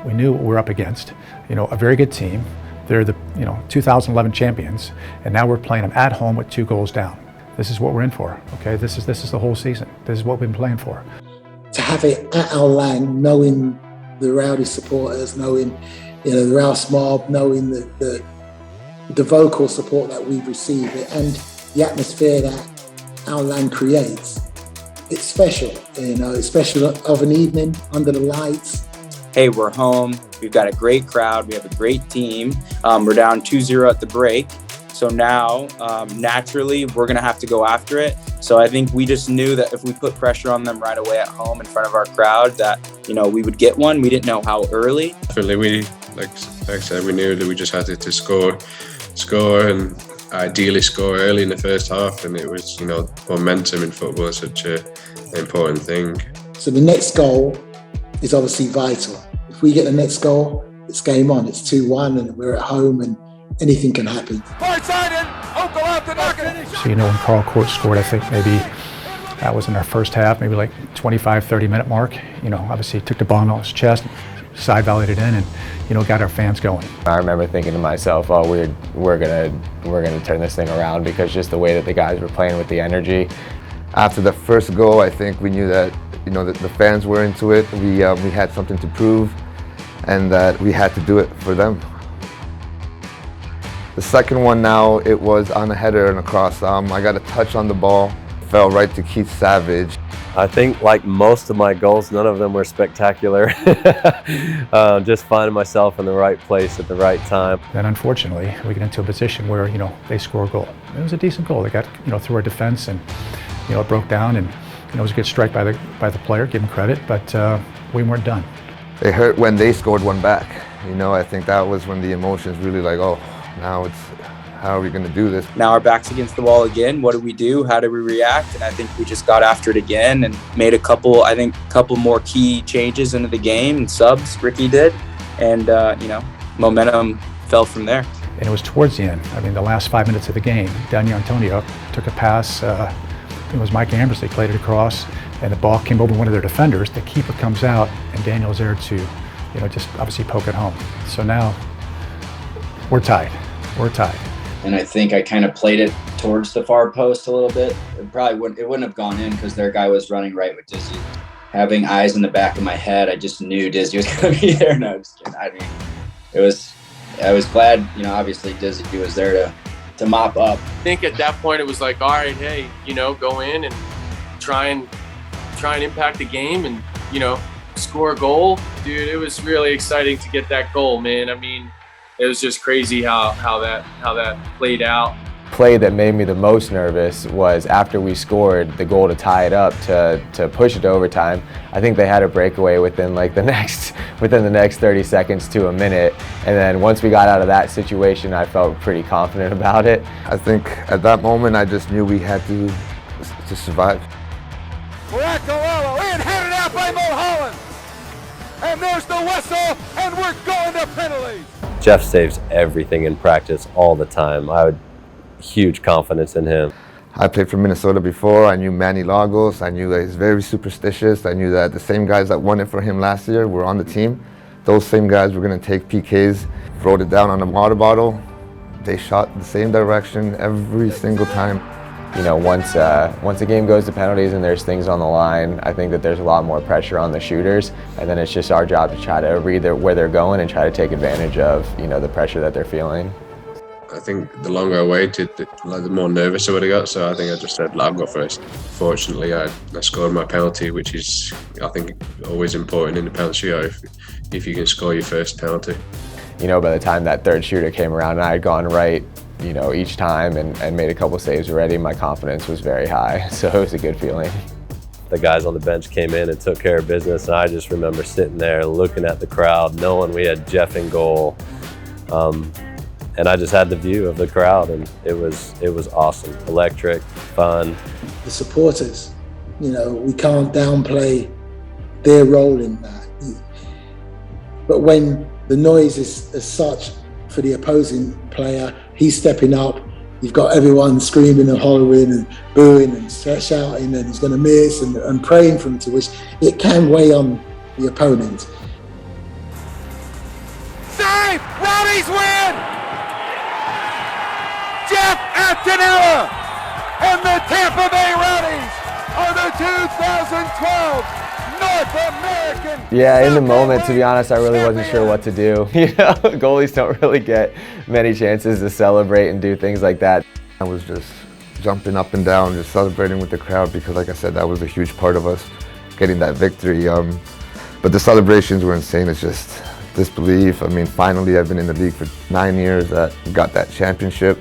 We knew what we were up against, a very good team. They're the 2011 champions, and now we're playing them at home with 2 goals down. This is what we're in for, okay? This is the whole season. This is what we've been playing for. To have it at our Lang, knowing the Rowdy supporters, knowing the Rouse mob, knowing the vocal support that we've received, and the atmosphere that our Lang creates, it's special. It's special of an evening under the lights. Hey, we're home. We've got a great crowd. We have a great team. We're down 2-0 at the break. So now, naturally, we're going to have to go after it. So I think we just knew that if we put pressure on them right away at home in front of our crowd, that, we would get one. We didn't know how early. Definitely, like I said, we knew that we just had to score and ideally score early in the first half. And it was, momentum in football is such an important thing. So the next goal is obviously vital. If we get the next goal, it's game on. It's 2-1 and we're at home and anything can happen. So when Carl Court scored, I think maybe that was in our first half, maybe like 25, 30-minute mark. Obviously took the ball on his chest, side volleyed it in, and got our fans going. I remember thinking to myself, oh, we're gonna turn this thing around, because just the way that the guys were playing with the energy. After the first goal, I think we knew that that the fans were into it. We had something to prove, and that we had to do it for them. The second one now, it was on a header and a cross. I got a touch on the ball, fell right to Keith Savage. I think like most of my goals, none of them were spectacular. Just finding myself in the right place at the right time. Then unfortunately, we get into a position where, they score a goal. It was a decent goal. They got, through our defense, and, it broke down, and, it was a good strike by the player, give him credit, but we weren't done. It hurt when they scored one back. I think that was when the emotions really oh, now it's, how are we going to do this? Now our back's against the wall again. What do we do? How do we react? And I think we just got after it again and made a couple more key changes into the game and subs. Ricky did, and momentum fell from there. And it was towards the end. The last 5 minutes of the game, Daniel Antonio took a pass. It was Mike Ambersley played it across, and the ball came over one of their defenders. The keeper comes out, and Daniel's there to, just obviously poke it home. So now we're tied. We're tied. And I think I kind of played it towards the far post a little bit. It wouldn't have gone in because their guy was running right with Dizzy. Having eyes in the back of my head, I just knew Dizzy was going to be there. No, I'm just kidding. I was glad, obviously Dizzy was there to mop up. I think at that point it was like, all right, hey, go in and try and impact the game and, score a goal. Dude, it was really exciting to get that goal, man. It was just crazy how that played out. Play that made me the most nervous was after we scored the goal to tie it up, to push it to overtime. I think they had a breakaway within the next 30 seconds to a minute, and then once we got out of that situation, I felt pretty confident about it. I think at that moment I just knew we had to survive. We're at Colorado, and headed out by Mulholland, and there's the whistle, and we're going to penalties. Jeff saves everything in practice all the time. I had huge confidence in him. I played for Minnesota before. I knew Manny Lagos. I knew that he's very superstitious. I knew that the same guys that won it for him last year were on the team. Those same guys were going to take PKs, wrote it down on a water bottle. They shot the same direction every single time. Once the game goes to penalties and there's things on the line, I think that there's a lot more pressure on the shooters, and then it's just our job to try to read where they're going and try to take advantage of the pressure that they're feeling. I think the longer I waited, the more nervous I would have got, so I think I just said, I'll go first. Fortunately, I scored my penalty, which is, I think, always important in the penalty shootout if you can score your first penalty. By the time that third shooter came around and I had gone right, each time and made a couple saves already, my confidence was very high, so it was a good feeling. The guys on the bench came in and took care of business, and I just remember sitting there looking at the crowd, knowing we had Jeff in goal, and I just had the view of the crowd, and it was awesome, electric, fun. The supporters, we can't downplay their role in that. But when the noise is as such for the opposing player, he's stepping up, you've got everyone screaming and hollering and booing and shouting, and he's going to miss and praying for him to wish. It can weigh on the opponent. Rowdies win! Jeff Antonella and the Tampa Bay Rowdies are the 2012 North American. Yeah, in the moment, to be honest, I really wasn't sure what to do. You know, goalies don't really get many chances to celebrate and do things like that. I was just jumping up and down, just celebrating with the crowd because, like I said, that was a huge part of us getting that victory. But the celebrations were insane. It's just disbelief. I mean, finally, I've been in the league for 9 years. That got that championship.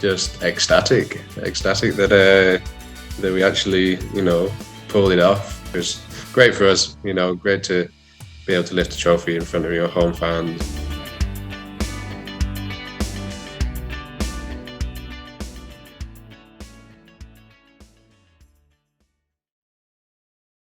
Just ecstatic that we actually, you know, pulled it off. It was great for us, you know, great to be able to lift a trophy in front of your home fans.